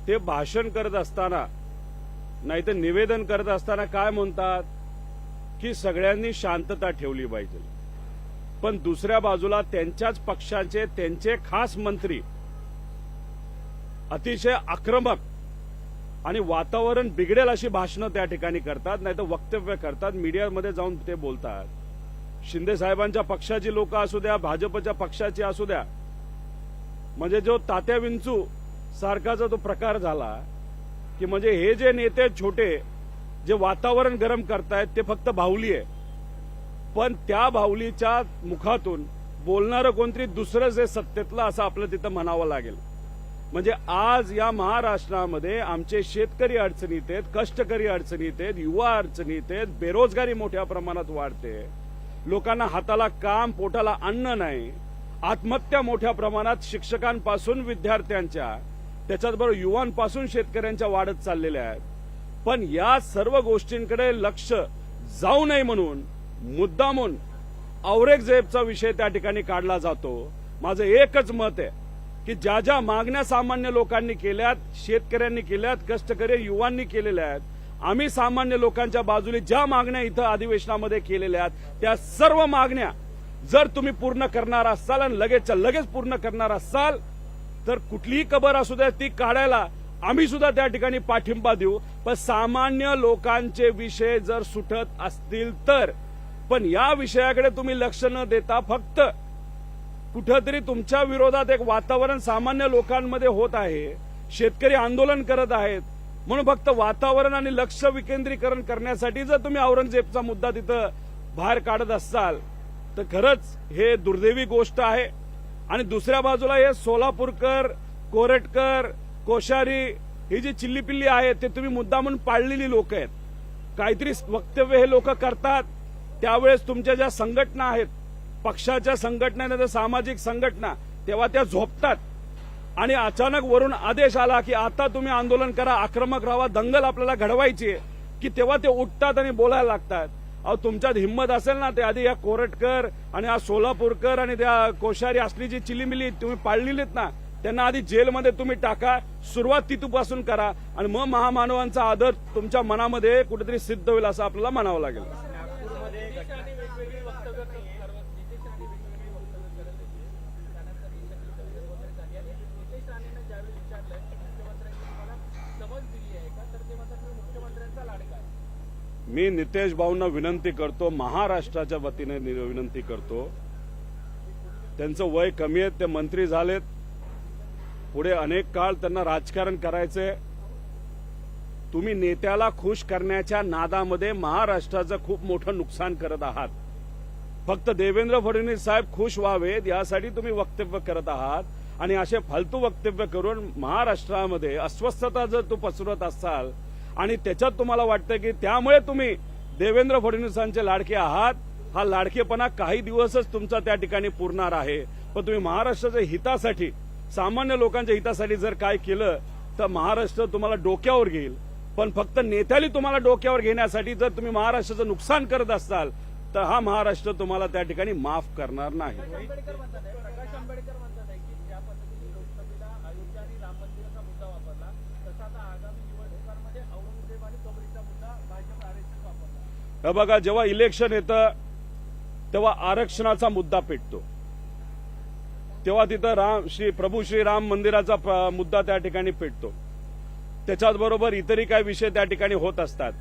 ते भाषण करत असताना नाही तर निवेदन करत असताना काय म्हणतात की सगळ्यांनी शांतता ठेवली पाहिजे, पण दुसऱ्या बाजूला त्यांच्याच पक्षाचे त्यांचे खास मंत्री अतिशय आक्रमक आणि वातावरण बिघडेल अशी भाषणं त्या ठिकाणी करतात, नाही तर वक्तव्य करतात, मीडियामध्ये जाऊन ते बोलतात. शिंदे साहेबांच्या पक्षाची लोक असू द्या, भाजपच्या पक्षाची असू द्या, म्हणजे जो तात्या विंचू सारखाचा तो प्रकार झाला की म्हणजे हे जे नेते छोटे जे वातावरण गरम करतायत ते फक्त बाहुली आहे, पण त्या बाहुलीच्या मुखातून बोलणारं कोणतरी दुसरंच आहे सत्तेतलं असं आपलं तिथं म्हणावं लागेल. म्हणजे आज या महाराष्ट्रामध्ये आमचे शेतकरी अडचणीत आहेत, कष्टकरी अडचणीत आहेत, युवा अडचणीत आहेत, बेरोजगारी मोठ्या प्रमाणात वाढते, लोकांना हाताला काम पोटाला अन्न नाही, आत्महत्या मोठ्या प्रमाणात शिक्षकांपासून विद्यार्थ्यांच्या त्याच्याचबरोबर युवांपासून शेतकऱ्यांच्या वाढत चाललेल्या आहेत. पण या सर्व गोष्टींकडे लक्ष जाऊ नये म्हणून मुद्दामून औरंगजेबचा विषय त्या ठिकाणी काढला जातो. माझं एकच मत आहे की ज्या ज्या मागण्या सामान्य लोकांनी केल्यात, शेतकऱ्यांनी केल्यात, कष्टकरी युवांनी केलेल्या आहेत, आम्ही सामान्य लोकांच्या बाजूने ज्या मागण्या इथं अधिवेशनामध्ये केलेल्या आहेत त्या सर्व मागण्या जर तुम्ही पूर्ण करणार असाल आणि लगेचच्या लगेच पूर्ण करणार असाल तर कुठलीही कबर असू द्या ती काढायला आम्ही सुद्धा त्या ठिकाणी पाठिंबा देऊ. पण सामान्य लोकांचे विषय जर सुटत असतील तर, पण या विषयाकडे तुम्ही लक्ष न देता फक्त कुठेतरी तुमच्या विरोधात एक वातावरण सामान्य लोकांमध्ये होत आहे, शेतकरी आंदोलन करत आहेत म्हणून फक्त वातावरण आणि लक्ष विकेंद्रीकरण करण्यासाठी जर तुम्ही औरंगजेबचा मुद्दा तिथं बाहेर काढत असाल तर खरंच हे दुर्दैवी गोष्ट आहे. आणि दुसऱ्या बाजूला हे सोलापूरकर, कोरटकर, कोश्यारी ही जी चिल्लीपिल्ली आहेत ते तुम्ही मुद्दा म्हणून पाळलेली लोक आहेत. काहीतरी वक्तव्य हे लोक करतात त्यावेळेस तुमच्या ज्या संघटना आहेत, पक्षाच्या संघटना नाही तर सामाजिक संघटना, तेव्हा त्या झोपतात आणि अचानक वरून आदेश आला की आता तुम्ही आंदोलन करा, आक्रमक राहा, दंगल आपल्याला घडवायची आहे, की तेव्हा ते उठतात आणि बोलायला लागतात. अहो तुमच्यात हिंमत असेल ना ते आधी या कोरटकर आणि हा सोलापूरकर आणि त्या कोश्यारी असली जी चिलीमिली तुम्ही पाळलेलीत ना त्यांना आधी जेलमध्ये तुम्ही टाका, सुरुवात तिथपासून करा आणि मग महामानवांचा आदर तुमच्या मनामध्ये कुठेतरी सिद्ध होईल असं आपल्याला म्हणावं लागेल. मी नितेश भाऊंना विनंती करतो, महाराष्ट्राच्या वतीने विनंती करतो, त्यांचं वय कमी आहे, ते मंत्री झालेत, पुढे अनेक काळ त्यांना राजकारण करायचंय. तुम्ही नेत्याला खुश करण्याच्या नादामध्ये महाराष्ट्राचं खूप मोठं नुकसान करत आहात. फक्त देवेंद्र फडणवीस साहेब खुश व्हावेत यासाठी तुम्ही वक्तव्य करत आहात आणि असे फालतू वक्तव्य करून महाराष्ट्रामध्ये अस्वस्थता जर तू पसरवत असाल आणि त्याच्यात तुम्हाला वाटतं की त्यामुळे तुम्ही देवेंद्र फडणवीसांचे लाडके आहात, हा लाडकेपणा काही दिवसच तुमचा त्या ठिकाणी पुरणार आहे. पण तुम्ही महाराष्ट्राच्या हितासाठी, सामान्य लोकांच्या हितासाठी जर काय केलं तर महाराष्ट्र तुम्हाला डोक्यावर घेईल. पण फक्त नेत्याली तुम्हाला डोक्यावर घेण्यासाठी जर तुम्ही महाराष्ट्राचं नुकसान करत असाल तर हा महाराष्ट्र तुम्हाला त्या ठिकाणी माफ करणार नाही. बघा, जेव्हा इलेक्शन येतं तेव्हा आरक्षणाचा मुद्दा पेटतो, तेव्हा तिथं प्रभू श्री राम मंदिराचा मुद्दा त्या ठिकाणी पेटतो, त्याच्याचबरोबर इतरही काही विषय त्या ठिकाणी होत असतात.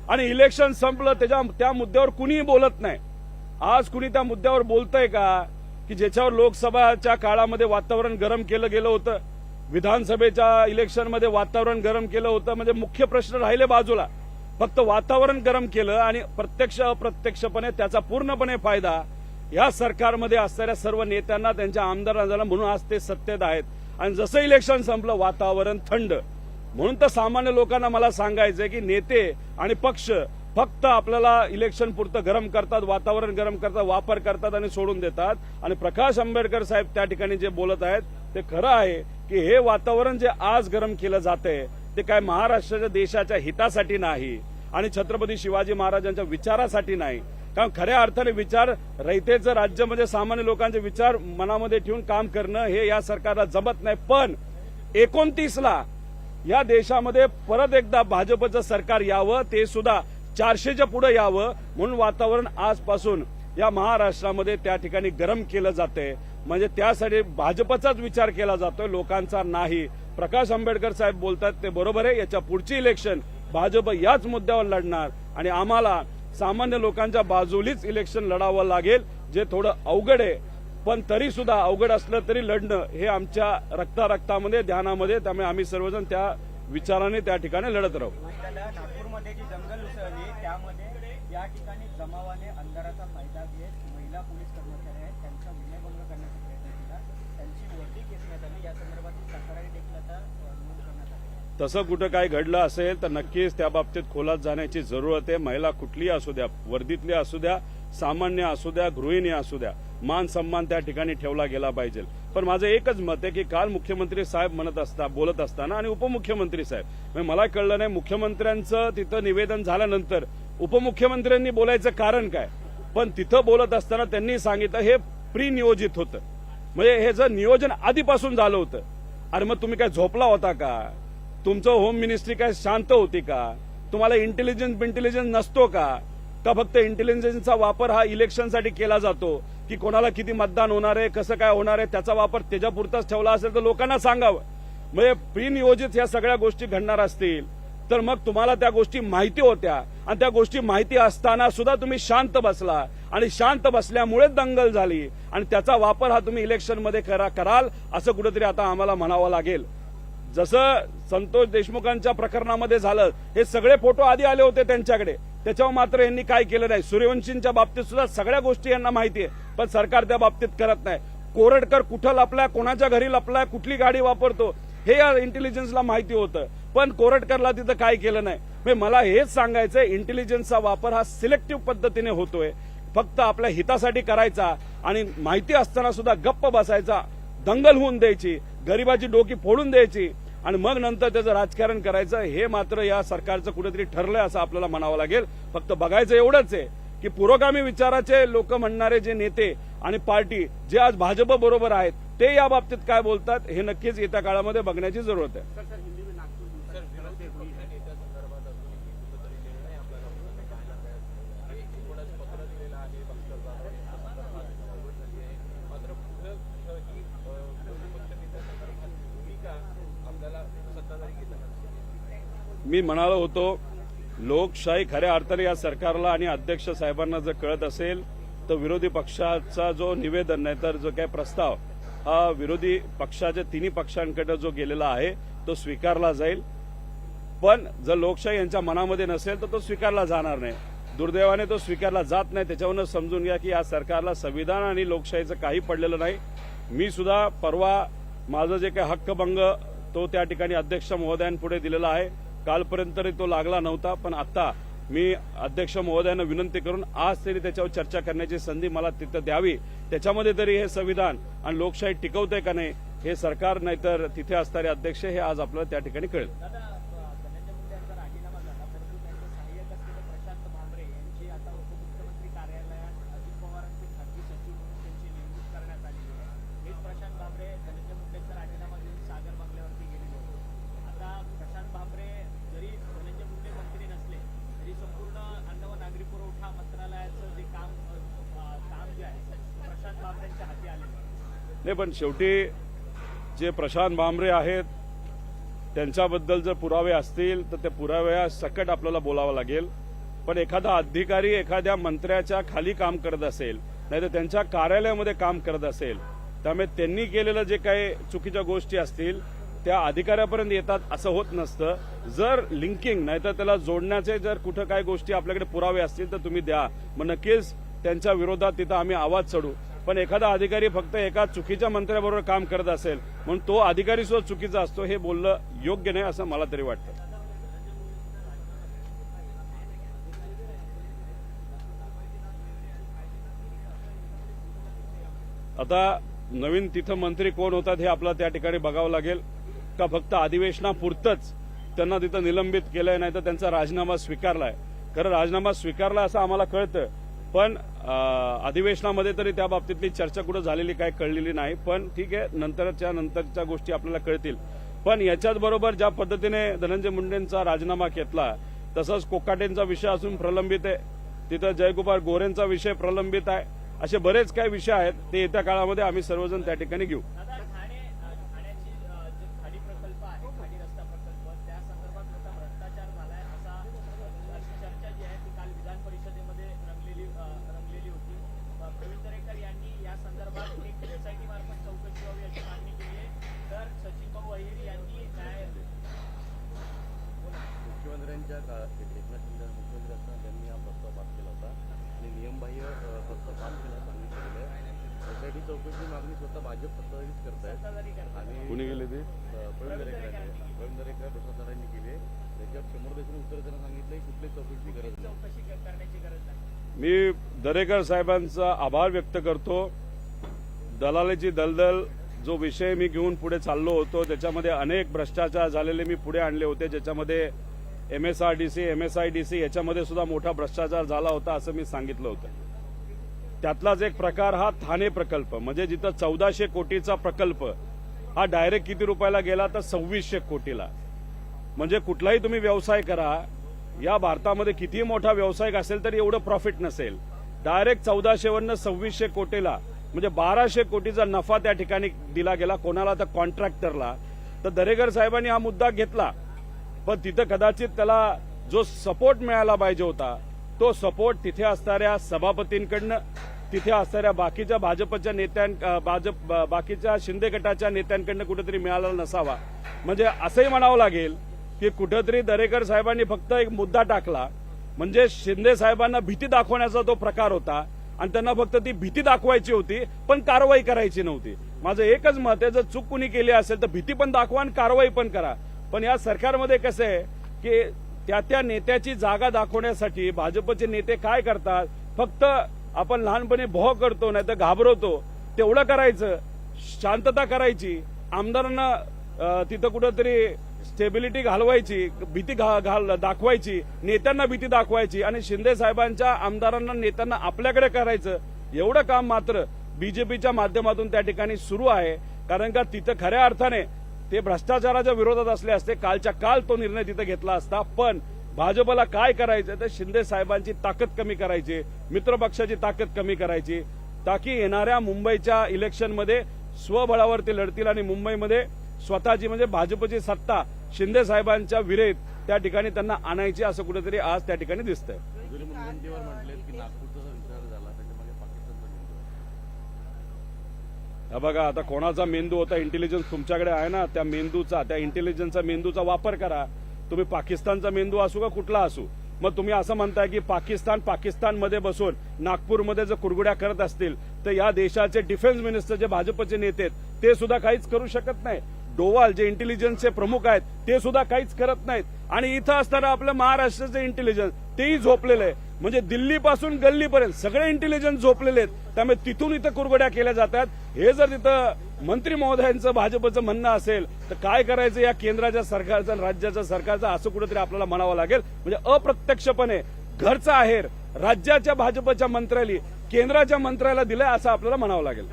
आणि इलेक्शन संपलं त्या मुद्द्यावर कुणीही बोलत नाही. आज कुणी त्या मुद्द्यावर बोलतंय का की ज्याच्यावर लोकसभाच्या काळामध्ये वातावरण गरम केलं गेलं होतं, विधानसभेच्या इलेक्शनमध्ये वातावरण गरम केलं होतं, म्हणजे मुख्य प्रश्न राहिले बाजूला, फक्त वातावरण गरम केलं आणि प्रत्यक्ष अप्रत्यक्षपणे त्याचा पूर्णपणे फायदा या सरकारमध्ये असणाऱ्या सर्व नेत्यांना, त्यांच्या आमदारांना झाला, म्हणून आज ते सत्तेत आहेत. आणि जसं इलेक्शन संपलं वातावरण थंड. म्हणून तर सामान्य लोकांना मला सांगायचंय की नेते आणि पक्ष फक्त आपल्याला इलेक्शन पुरतं गरम करतात, वातावरण गरम करतात, वापर करतात आणि सोडून देतात. आणि प्रकाश आंबेडकर साहेब त्या ठिकाणी जे बोलत आहेत ते खरं आहे की हे वातावरण जे आज गरम केलं जातंय ते काय महाराष्ट्राच्या देशाच्या हितासाठी नाही आणि छत्रपती शिवाजी महाराजांच्या विचारासाठी नाही. कारण खऱ्या अर्थाने विचार रयतेचं राज्य म्हणजे सामान्य लोकांचे विचार मनामध्ये ठेवून काम करणं हे या सरकारला जमत नाही. पण 29ला या देशामध्ये परत एकदा भाजपचं सरकार यावं, ते सुद्धा 400च्या पुढे यावं, म्हणून वातावरण आजपासून या महाराष्ट्रामध्ये त्या ठिकाणी गरम केलं जाते. म्हणजे त्यासाठी भाजपचाच विचार केला जातोय, लोकांचा नाही. प्रकाश आंबेडकर साहेब बोलतात ते बरोबर आहे. याच्या पुढची इलेक्शन भाजप याच मुद्द्यावर लढणार आणि आम्हाला सामान्य लोकांच्या बाजूलीच इलेक्शन लढावं लागेल, जे थोडं अवघड आहे. पण तरी सुद्धा अवघड असलं तरी लढणं हे आमच्या रक्तामध्ये ध्यानामध्ये, त्यामुळे आम्ही सर्वजण त्या विचाराने त्या ठिकाणी लढत राहू. नागपूरमध्ये जी दंगल उसळली त्यामध्ये या ठिकाणी जमावाने अंधाराचा फायदा घेत महिला पोलीस कर्मचारी आहेत त्यांचा विनयभंग करण्याचा प्रयत्न केला, त्यांची वर्दी घेतण्यात आली. या संदर्भातील तक्रारी देखील आता नोंद करण्यात आली. तसं कुठं काय घडलं असेल तर नक्कीच त्या बाबतीत खोलात जाण्याची जरूरत आहे. महिला कुठलीही असू द्या, वर्दीतली असू द्या, सामान्य असू द्या, गृहिणी असू द्या, मान सन्मान त्या ठिकाणी ठेवला गेला पाहिजे. पण माझं एकच मत आहे की काल मुख्यमंत्री साहेब बोलत असताना आणि उपमुख्यमंत्री साहेब, म्हणजे मला कळलं नाही मुख्यमंत्र्यांचं तिथं निवेदन झाल्यानंतर उपमुख्यमंत्र्यांनी बोलायचं कारण काय. पण तिथं बोलत असताना त्यांनी सांगितलं हे प्री नियोजित होतं, म्हणजे हे जर नियोजन आधीपासून झालं होतं. अरे मग तुम्ही काय झोपला होता का? तुमचं होम मिनिस्ट्री काय शांत होती का? तुम्हाला इंटेलिजन्स नसतो का फक्त इंटेलिजन्सचा वापर हा इलेक्शनसाठी केला जातो की कोणाला किती मतदान होणार आहे, कसं काय होणार आहे, त्याचा वापर त्याच्यापुरताच ठेवला असेल तर लोकांना सांगावं. म्हणजे प्री नियोजित ह्या सगळ्या गोष्टी घडणार असतील तर मग तुम्हाला त्या गोष्टी माहिती होत्या आणि त्या गोष्टी माहिती असताना सुद्धा तुम्ही शांत बसला आणि शांत बसल्यामुळेच दंगल झाली आणि त्याचा वापर हा तुम्ही इलेक्शनमध्ये कराल असं कुठेतरी आता आम्हाला म्हणावं लागेल. जसं संतोष देशमुखांच्या प्रकरणामध्ये झालं, हे सगळे फोटो आधी आले होते त्यांच्याकडे, त्याच्यावर मात्र यांनी काय केलं नाही. सूर्यवंशींच्या बाबतीत सुद्धा सगळ्या गोष्टी यांना माहिती आहे, पण सरकार त्या बाबतीत करत नाही. कोरटकर कुठं लपलाय, कोणाच्या घरी लपलाय, कुठली गाडी वापरतो हे या इंटेलिजन्सला माहिती होतं, पण कोरटकरला तिथं काय केलं नाही. मला हेच सांगायचंय, इंटेलिजन्सचा वापर हा सिलेक्टिव्ह पद्धतीने होतोय. फक्त आपल्या हितासाठी करायचा आणि माहिती असताना सुद्धा गप्प बसायचा, दंगल होऊन द्यायची, गरिबाची डोकी फोडून द्यायची आणि मग नंतर त्याचं राजकारण करायचं, हे मात्र या सरकारचं कुठेतरी ठरलंय असं आपल्याला म्हणावं लागेल. फक्त बघायचं एवढंच आहे की पुरोगामी विचाराचे लोक म्हणणारे जे नेते आणि पार्टी जे आज भाजप बरोबर आहेत ते या बाबतीत काय बोलतात हे नक्कीच येत्या काळामध्ये बघण्याची जरूरत आहे. मी म्हणालो होतो, लोकशाही खऱ्या अर्थाने या सरकारला आणि अध्यक्ष साहेबांना जर कळत असेल तर विरोधी पक्षाचा जो निवेदन नाही तर जो काही प्रस्ताव हा विरोधी पक्षाच्या तिन्ही पक्षांकडे जो गेलेला आहे तो स्वीकारला जाईल. पण जर लोकशाही यांच्या मनामध्ये नसेल तर तो स्वीकारला जाणार नाही. दुर्दैवाने तो स्वीकारला जात नाही. त्याच्यावरून समजून घ्या की या सरकारला संविधान आणि लोकशाहीचं काही पडलेलं नाही. मी सुद्धा परवा माझं जे काही हक्कभंग तो त्या ठिकाणी अध्यक्ष महोदयांपुढे दिलेला आहे. कालपर्यंत तरी तो लागला नव्हता, पण आता मी अध्यक्ष महोदयांना विनंती करून आज तरी त्याच्यावर चर्चा करण्याची संधी मला तिथं द्यावी. त्याच्यामध्ये तरी हे संविधान आणि लोकशाही टिकवतंय का नाही हे सरकार नाहीतर तिथे असणारे अध्यक्ष हे आज आपल्याला त्या ठिकाणी कळेल. नाही, पण शेवटी जे प्रशांत भामरे आहेत त्यांच्याबद्दल जर पुरावे असतील तर त्या पुराव्यासकट आपल्याला बोलावं लागेल. पण एखादा अधिकारी एखाद्या मंत्र्याच्या खाली काम करत असेल नाहीतर त्यांच्या कार्यालयामध्ये काम करत असेल, त्यामुळे त्यांनी केलेलं जे काही चुकीच्या गोष्टी असतील त्या अधिकाऱ्यापर्यंत येतात असं होत नसतं. जर लिंकिंग नाहीतर त्याला जोडण्याचे जर कुठं काय गोष्टी आपल्याकडे पुरावे असतील तर तुम्ही द्या, मग नक्कीच त्यांच्या विरोधात तिथं आम्ही आवाज चढू. पण एखादा अधिकारी फक्त एका चुकीच्या मंत्र्याबरोबर काम करत असेल म्हणून तो अधिकारी सुद्धा चुकीचा असतो हे बोलणं योग्य नाही असं मला तरी वाटतं. आता नवीन तिथं मंत्री कोण होतात हे आपल्याला त्या ठिकाणी बघावं लागेल का फक्त अधिवेशनापुरतंच त्यांना तिथं निलंबित केलंय नाही तर त्यांचा राजीनामा स्वीकारलाय. खरं राजीनामा स्वीकारला असं आम्हाला कळतं, पण अधिवेशनामध्ये तरी त्या बाबतीतली चर्चा कुठं झालेली काय कळलेली नाही. पण ठीक आहे, नंतरच्या गोष्टी आपल्याला कळतील. पण याच्याच बरोबर ज्या पद्धतीने धनंजय मुंडेंचा राजीनामा घेतला तसंच कोकाटेंचा विषय असून प्रलंबित आहे, तिथं जयकुमार गोरेंचा विषय प्रलंबित आहे, असे बरेच काही विषय आहेत ते येत्या काळामध्ये आम्ही सर्वजण त्या ठिकाणी घेऊ. आता ठाण्याची जो खाडी प्रकल्प आहे, खाडी रस्ता प्रकल्प, त्या संदर्भात मोठा भ्रष्टाचार झालाय अशी चर्चा जी आहे ती काल विधान परिषदेमध्ये रंगलेली होती. प्रवीण दरेकर यांनी या संदर्भात एक एसआयटी मार्फत चौकशी व्हावी अशी मागणी केली आहे. तर सचिन भाऊ अहिर यांनी मुख्यमंत्र्यांच्या एकनाथ शिंदे मुख्यमंत्री असताना त्यांनी हा प्रस्ताव पास केला होता आणि नियमबाह्य प्रस्ताव पास केला सांगितलेलं आहे. एसआयटी चौकशीची मागणी स्वतः भाजप सत्ताधारीच करतायत आणि कुणी गेले ते प्रवीण दरेकर भ्रष्टाचारांनी केले. त्याच्यावर शंभर देशांनी उत्तर त्यांना सांगितलं की कुठली चौकशीची गरज नाही, चौकशी करण्याची गरज नाही. मी दरेकर साहेबांचा आभार व्यक्त करतो. दलालीची दलदल जो विषय मी घेऊन पुढे चाललो होतो त्याच्यामध्ये अनेक भ्रष्टाचार झालेले मी पुढे आणले होते, ज्याच्यामध्ये MSRDC MSIDC याच्यामध्ये सुद्धा मोठा भ्रष्टाचार झाला होता असं मी सांगितलं होतं. त्यातलाच एक प्रकार हा ठाणे प्रकल्प, म्हणजे जिथं 1400 कोटीचा प्रकल्प हा डायरेक्ट किती रुपयाला गेला तर 2600 कोटीला. म्हणजे कुठलाही तुम्ही व्यवसाय करा, या भारतामध्ये कितीही मोठा व्यावसायिक असेल तरी एवढं प्रॉफिट नसेल. डायरेक्ट 1400 वरनं 2600 कोटीला म्हणजे 1200 कोटीचा नफा त्या ठिकाणी दिला गेला. कोणाला तर कॉन्ट्रॅक्टरला. तर दरेकर साहेबांनी हा मुद्दा घेतला, पण तिथं कदाचित त्याला जो सपोर्ट मिळायला पाहिजे होता तो सपोर्ट तिथे असणाऱ्या सभापतींकडनं, तिथे असणाऱ्या बाकीच्या भाजपच्या बाकीच्या शिंदे गटाच्या नेत्यांकडनं कुठेतरी मिळाला नसावा. म्हणजे असंही म्हणावं लागेल की कुठेतरी दरेकर साहेबांनी फक्त एक मुद्दा टाकला, म्हणजे शिंदे साहेबांना भीती दाखवण्याचा तो प्रकार होता आणि त्यांना फक्त ती भीती दाखवायची होती पण कारवाई करायची नव्हती. माझं एकच मत आहे, जर चूक कुणी केली असेल तर भीती पण दाखवा आणि कारवाई पण करा. पण या सरकारमध्ये कसं आहे की त्या नेत्याची जागा दाखवण्यासाठी भाजपचे नेते काय करतात, फक्त आपण लहानपणी भोह करतो नाही तर घाबरवतो तेवढं करायचं, शांतता करायची, आमदारांना तिथं कुठंतरी स्टेबिलिटी घालवायची, भीती दाखवायची, नेत्यांना भीती दाखवायची आणि शिंदे साहेबांच्या आमदारांना नेत्यांना आपल्याकडे करायचं, एवढं काम मात्र बीजेपीच्या माध्यमातून त्या ठिकाणी सुरू आहे. कारण का तिथं खऱ्या अर्थाने ते भ्रष्टाचाराच्या विरोधात असले असते, कालच्या काल तो निर्णय तिथं घेतला असता. पण भाजपला काय करायचं तर शिंदे साहेबांची ताकद कमी करायची, मित्रपक्षाची ताकद कमी करायची, ताकी येणाऱ्या मुंबईच्या इलेक्शनमध्ये स्वबळावरती लढतील आणि मुंबईमध्ये स्वतःची म्हणजे भाजपची सत्ता शिंदे साहेबांच्या विरेत त्या ठिकाणी त्यांना आणायची असं कुठेतरी आज त्या ठिकाणी दिसतंय. मुनगंटीवार म्हटलेत की नागपूरचा विचार झाला त्याच्यामागे पाकिस्तानचा मेंदू आहे. बघा आता कोणाचा मेंदू होता, इंटेलिजन्स तुमच्याकडे आहे ना, त्या मेंदूचा, त्या इंटेलिजन्सचा मेंदूचा वापर करा. तुम्ही पाकिस्तानचा मेंदू असू का कुठला असू, मग तुम्ही असं म्हणताय की पाकिस्तानमध्ये बसून नागपूरमध्ये जर कुरगुड्या करत असतील तर या देशाचे डिफेन्स मिनिस्टर जे भाजपचे नेते आहेत ते सुद्धा काहीच करू शकत नाही. डोवाल जे इंटेलिजन्सचे प्रमुख आहेत ते सुद्धा काहीच करत नाहीत. आणि इथं असताना आपलं महाराष्ट्राचे इंटेलिजन्स तेही झोपलेलं आहे. म्हणजे दिल्लीपासून गल्लीपर्यंत सगळे इंटेलिजन्स झोपलेले आहेत. त्यामुळे तिथून इथं कुरगड्या केल्या जातात. हे जर तिथं मंत्री महोदयांचं भाजपचं म्हणणं असेल तर काय करायचं या केंद्राच्या सरकारचं आणि राज्याच्या सरकारचं असं कुठेतरी आपल्याला म्हणावं लागेल. म्हणजे अप्रत्यक्षपणे घरचा आहेर राज्याच्या भाजपच्या मंत्र्याला केंद्राच्या मंत्र्याला दिलाय असं आपल्याला म्हणावं लागेल.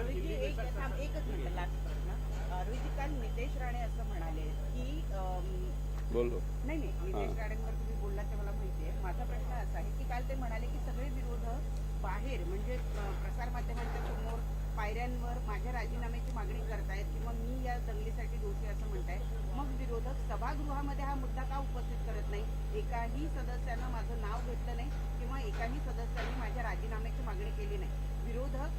बोलो नाही नितेश राणेंवर तुम्ही बोललात ते मला माहिती आहे. माझा प्रश्न असा आहे की काल ते म्हणाले की सगळे विरोधक बाहेर म्हणजे प्रसारमाध्यमांच्या समोर पायऱ्यांवर माझ्या राजीनाम्याची मागणी करतायत किंवा मी या दंगलीसाठी दोषी असं म्हणताय. मग विरोधक सभागृहामध्ये हा मुद्दा का उपस्थित करत नाही? एकाही सदस्यानं माझं नाव घेतलं नाही किंवा एकाही सदस्याने माझ्या राजीनाम्याची मागणी केली नाही. विरोधक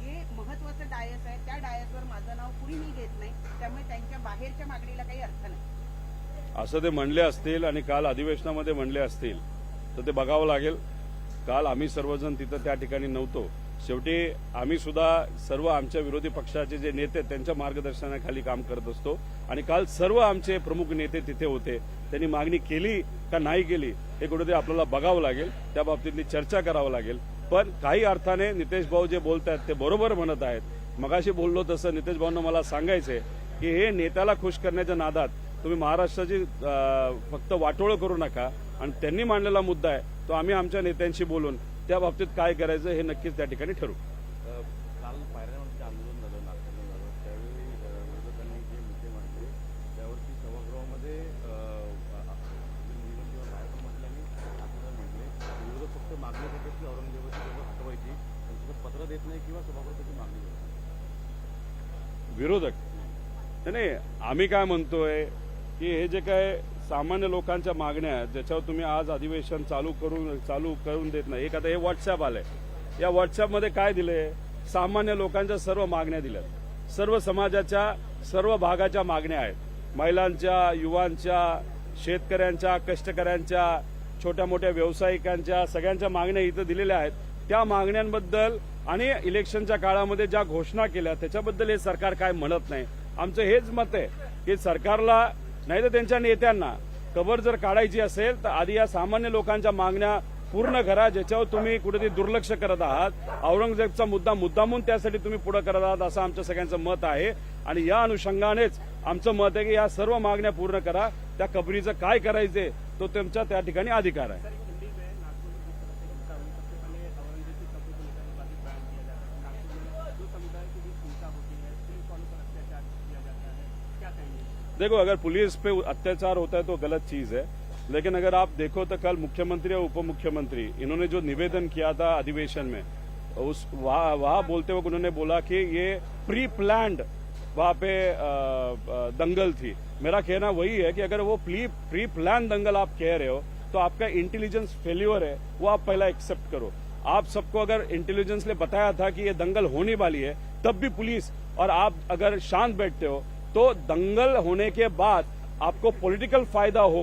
जे महत्वाचं डायस आहे त्या डायसवर माझं नाव कुणीही घेत नाही. त्यामुळे त्यांच्या बाहेरच्या मागणीला काही अर्थ नाही असं ते म्हणले असतील आणि काल अधिवेशनामध्ये म्हणले असतील तर ते बघावं लागेल. काल आम्ही सर्वजण तिथं त्या ठिकाणी नव्हतो. शेवटी आम्ही सुद्धा सर्व आमच्या विरोधी पक्षाचे जे नेते त्यांच्या मार्गदर्शनाखाली काम करत असतो आणि काल सर्व आमचे प्रमुख नेते तिथे होते. त्यांनी मागणी केली का नाही केली हे कुठेतरी आपल्याला बघावं लागेल, त्या बाबतीतली चर्चा करावं लागेल. पण काही अर्थाने नितेश भाऊ जे बोलत आहेत ते बरोबर म्हणत आहेत. मगाशी बोललो तसं नितेश भाऊंना मला सांगायचंय की हे नेत्याला खुश करण्याच्या नादात तुम्ही महाराष्ट्राची फक्त वाटोळं करू नका. आणि त्यांनी मांडलेला मुद्दा आहे तो आम्ही आमच्या नेत्यांशी बोलून त्या बाबतीत काय करायचं हे नक्कीच त्या ठिकाणी ठरवू. काल पायऱ्यांवरती आंदोलन झालं, नागपूरला झालं, त्यावेळी विरोधकांनी जे मुद्दे मांडले त्यावरती पत्र देत नाही किंवा सभागृहाची मागणी करत नाही. विरोधक नाही, आम्ही काय म्हणतोय की हे जे काय सामान्य लोकांच्या मागण्या आहेत ज्याच्यावर तुम्ही आज अधिवेशन चालू करून देत नाही. एक आता हे व्हॉट्सअप आलंय, या व्हॉट्सअपमध्ये काय दिलंय, सामान्य लोकांच्या सर्व मागण्या दिल्यात, सर्व समाजाच्या सर्व भागाच्या मागण्या आहेत, महिलांच्या, युवांच्या, शेतकऱ्यांच्या, कष्टकऱ्यांच्या, छोट्या मोठ्या व्यावसायिकांच्या, सगळ्यांच्या मागण्या इथं दिलेल्या आहेत. त्या मागण्यांबद्दल आणि इलेक्शनच्या काळामध्ये ज्या घोषणा केल्या त्याच्याबद्दल हे सरकार काय म्हणत नाही. आमचं हेच मत आहे की सरकारला नाही तर त्यांच्या नेत्यांना कबर जर काढायची असेल तर आधी या सामान्य लोकांच्या मागण्या पूर्ण करा, ज्याच्यावर तुम्ही कुठेतरी दुर्लक्ष करत आहात. औरंगजेबचा मुद्दा मुद्दामून त्यासाठी तुम्ही पुढे करत आहात असं आमचं सगळ्यांचं मत आहे. आणि या अनुषंगानेच आमचं मत आहे की या सर्व मागण्या पूर्ण करा. त्या कबरीचं काय करायचे तो तुमचा त्या ठिकाणी अधिकार आहे. देखो, अगर पुलिस पे अत्याचार होता है तो गलत चीज है, लेकिन अगर आप देखो तो कल मुख्यमंत्री और उप मुख्यमंत्री इन्होंने जो निवेदन किया था अधिवेशन में, वहां बोलते वक्त उन्होंने बोला कि ये प्री प्लान्ड वहां पे दंगल थी. मेरा कहना वही है कि अगर वो प्री प्लान दंगल आप कह रहे हो तो आपका इंटेलिजेंस फेल्यूर है, वो आप पहला एक्सेप्ट करो. आप सबको अगर इंटेलिजेंस ने बताया था कि ये दंगल होने वाली है तब भी पुलिस और आप अगर शांत बैठते हो तो दंगल होने के बाद आपको पॉलिटिकल फायदा हो